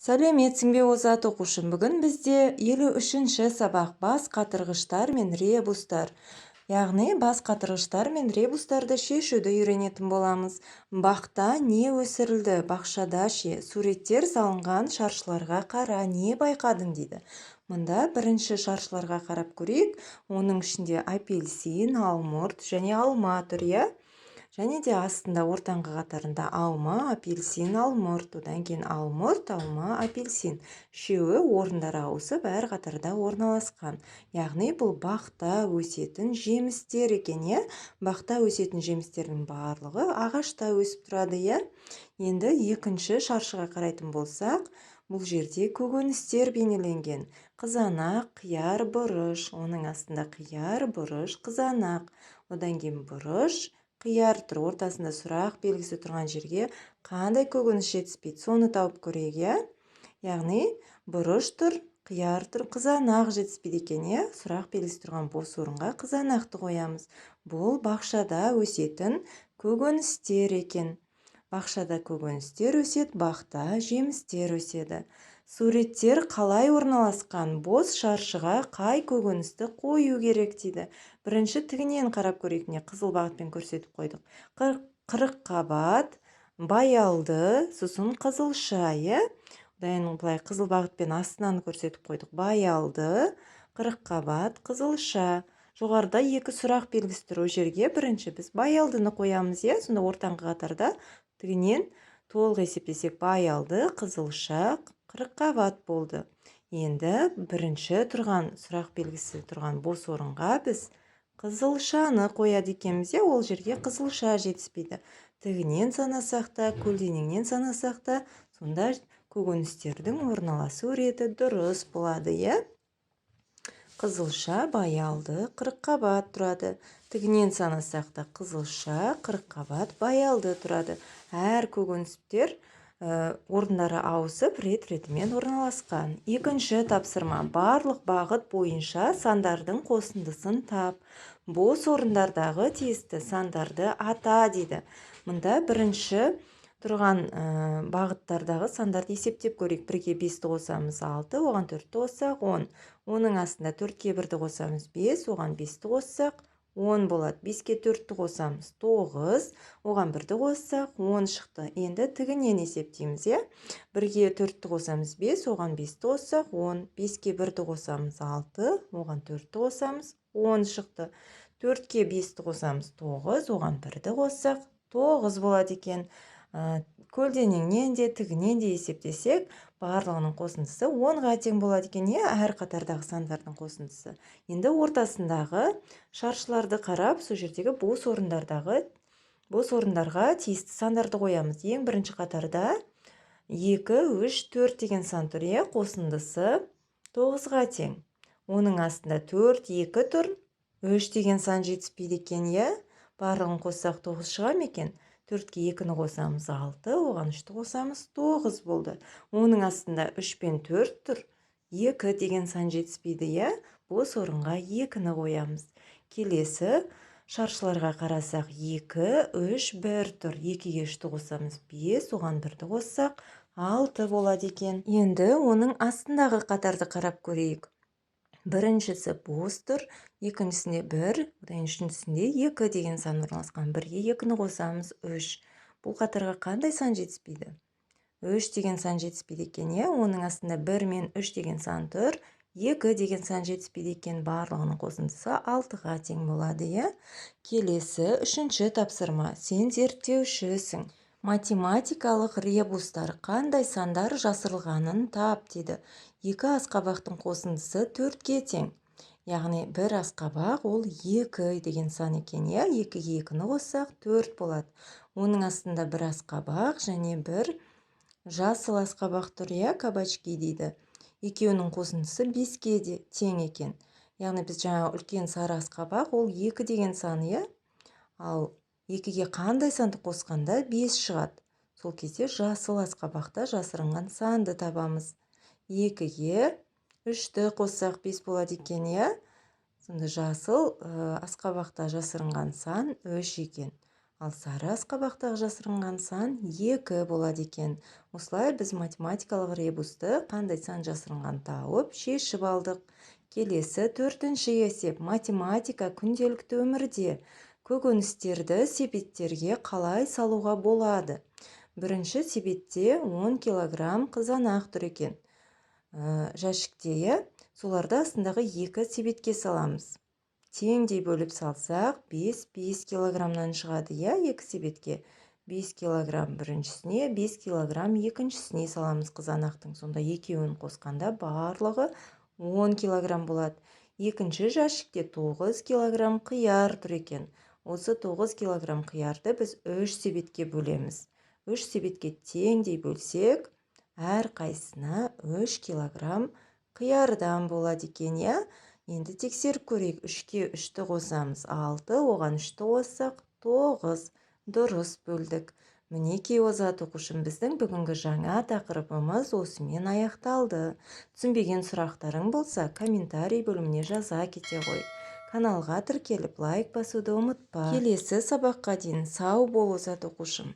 Сәлеметсің бе озат оқушым, бүгін бізде 53-ші сабақ бас қатырғыштар мен ребустар. Яғни бас қатырғыштар мен ребустарды шешуді үйренетін боламыз. Бақта не өсірілді, бақшада ше, суреттер салынған шаршыларға қара, не байқадың дейді. Мұнда бірінші шаршыларға қарап көрейік. Оның ішінде апельсин, алмұрт және алма тұр, иә? Және де астында ортаңғы қатарында алма, апельсин, алмұрт, одан кейін алмұрт, алма, апельсин. Үшеуі орындары ауысып әр қатарда орналасқан. Яғни бұл бақта өсетін жемістер екен, иә? Бақта өсетін жемістердің барлығы ағашта өсіп тұрады, иә? Енді екінші шаршыға қарайтын болсақ, бұл жерде көкөністер бейнеленген. Қызанақ, қияр, бұрыш. Оның астында қияр, бұрыш, қызанақ. Одан кейін бұрыш, қияр тұр, ортасында сұрақ белгісі тұрған жерге қандай көкөніс жетіспейді, соны тауып көрейік, иә? Яғни бұрыш тұр, қияр тұр, қызанақ жетіспейді екен, иә? Сұрақ белгісі тұрған бос орынға қызанақты қоямыз. Бұл бақшада өсетін көкөністер екен. Бақшада көкөністер өседі, бақта жемістер өседі. Суреттер қалай орналасқан? Бос шаршыға қай көкөністі қою керек дейді. Бірінші тігінен қарап көрейік, не қызыл бағытпен көрсетіп қойдық. Қырыққабат, баялды, сосын қызылша, иә? Былай қызыл бағытпен астынан көрсетіп қойдық. Баялды, қырыққабат, қызылша. Жоғарыда екі сұрақ белгісі тұр, ол жерге бірінші біз баялдыны қоямыз, иә? Сонда ортаңғы қатарда тігінен толық есептесек баялды, қызылша, қырыққабат болды. Енді бірінші тұрған сұрақ белгісі тұрған бос орынға біз қызылшаны қояды екенбіз, ол жерге қызылша жетіспейді. Тігінен санасақ та, көлденеңнен санасақ та, сонда көкөністердің орналасу реті дұрыс болады, иә? Қызылша, баялды, қырыққабат тұрады. Тігінен санасақ та қызылша, қырыққабат, баялды тұрады. Әр көкөністер орындары ауысып рет-ретімен орналасқан. Екінші тапсырма: барлық бағыт бойынша сандардың қосындысын тап. Бос орындардағы тиісті сандарды ата дейді. Мұнда бірінші тұрған бағыттардағы сандарды есептеп көрейік. 1-ге 5-ті қосамыз 6, оған 4-ті қоссақ 10. Оның астында 4-ке 1-ті қосамыз 5, оған 5-ті қоссақ 10 болады. 5-ке 4-ті қосамыз 9, оған 1-ті қоссақ 10 шықты. Енді тігінен есептейміз, иә? 1-ге 4-ті қосамыз 5, оған 5-ті қоссақ 10. 5-ке 1-ті қосамыз 6, оған 4-ті қосамыз 10 шықты. 4-ке 5-ті қосамыз 9, оған 1-ті қоссақ 9 болады екен. Көлденеңнен де тігінен де есептесек, барлығының қосындысы 10-ға тең болады екен, әр қатардағы сандардың қосындысы. Енді ортасындағы шаршыларды қарап, сол жердегі бос орындарға тиісті сандарды қоямыз. Ең бірінші қатарда 2, 3, 4 деген сан тұр, қосындысы 9-ға тең. Оның астында 4, 2 тұр, 3 деген сан жетіспейді екен, барлығын қоссақ 9 шыға ма екен? 4-ке 2-ні қосамыз 6, оған 3-ті қосамыз 9 болды. Оның астында 3 пен 4 тұр, 2 деген сан жетіспейді, бос орынға 2-ні қоямыз. Келесі шаршыларға қарасақ 2, 3, 1 тұр, 2-ге 3-ті қосамыз 5, оған 1-ті қоссақ 6 болады екен. Енді оның астындағы қатарды қарап көрейік. Біріншісі бос тұр, екіншісінде 1, одан үшіншісінде 2 деген сан орналасқан. 1-ге 2-ні қосамыз 3. Бұл қатарға қандай сан жетіспейді? 3 деген сан жетіспейді екен, оның астында 1 мен 3 деген сан тұр, 2 деген сан жетіспейді екен, барлығының қосындысы 6-ға тең болады, Келесі үшінші тапсырма: сен зерттеушісің. Математикалық ребустар қандай сандар жасырылғанын тап дейді. 2 асқабақтың қосындысы 4-ке тең. Яғни 1 асқабақ ол 2 деген сан екен, 2-ге 2-ні қоссақ 4 болады. Оның астында 1 асқабақ және 1 жасыл асқабақ тұр, кабачки дейді. Екеуінің қосындысы 5-ке тең екен. Яғни біз жаңа үлкен сары асқабақ ол 2 деген сан, ал 2-ге қандай санды қосқанда 5 шығады. Сол кезде жасыл асқабақта жасырынған санды табамыз. 2-ге 3-ті қоссақ 5 болады екен, Сонда жасыл асқабақта жасырынған сан 3 екен. Ал сары асқабақтағы жасырынған сан 2 болады екен. Осылай біз математикалық ребусты қандай сан жасырынған тауып шешіп алдық. Келесі 4-ші есеп. Математика күнделікті өмірде көкөністерді себеттерге қалай салуға болады? Бірінші себетте 10 килограмм қызанақ тұр екен. Жәшікте, соларды астындағы 2 себетке саламыз. Теңдей бөліп салсақ, 5 килограммнан шығады, 2 себетке. 5 килограмм біріншісіне, 5 килограмм екіншісіне саламыз қызанақтың. Сонда екеуін қосқанда барлығы 10 килограмм болады. Екінші жәшікте 9 килограмм қияр тұр екен. Осы 9 килограмм қиярды біз 3 себетке бөлеміз. 3 себетке теңдей бөлсек, әр қайсына 3 килограмм қиярдан болады екен, я? Енді тексеріп көрейік. 3-ке 3-ті қосамыз. 6, оған 3-ті қоссақ 9. Дұрыс бөлдік. Мінекей озат оқушым, біздің бүгінгі жаңа тақырыбымыз осымен аяқталды. Түсінбеген сұрақтарың болса, комментарий бөліміне жаза кете ғой. Каналға тіркеліп лайк басуды ұмытпа. Келесі сабаққа дейін сау бол озат оқушым.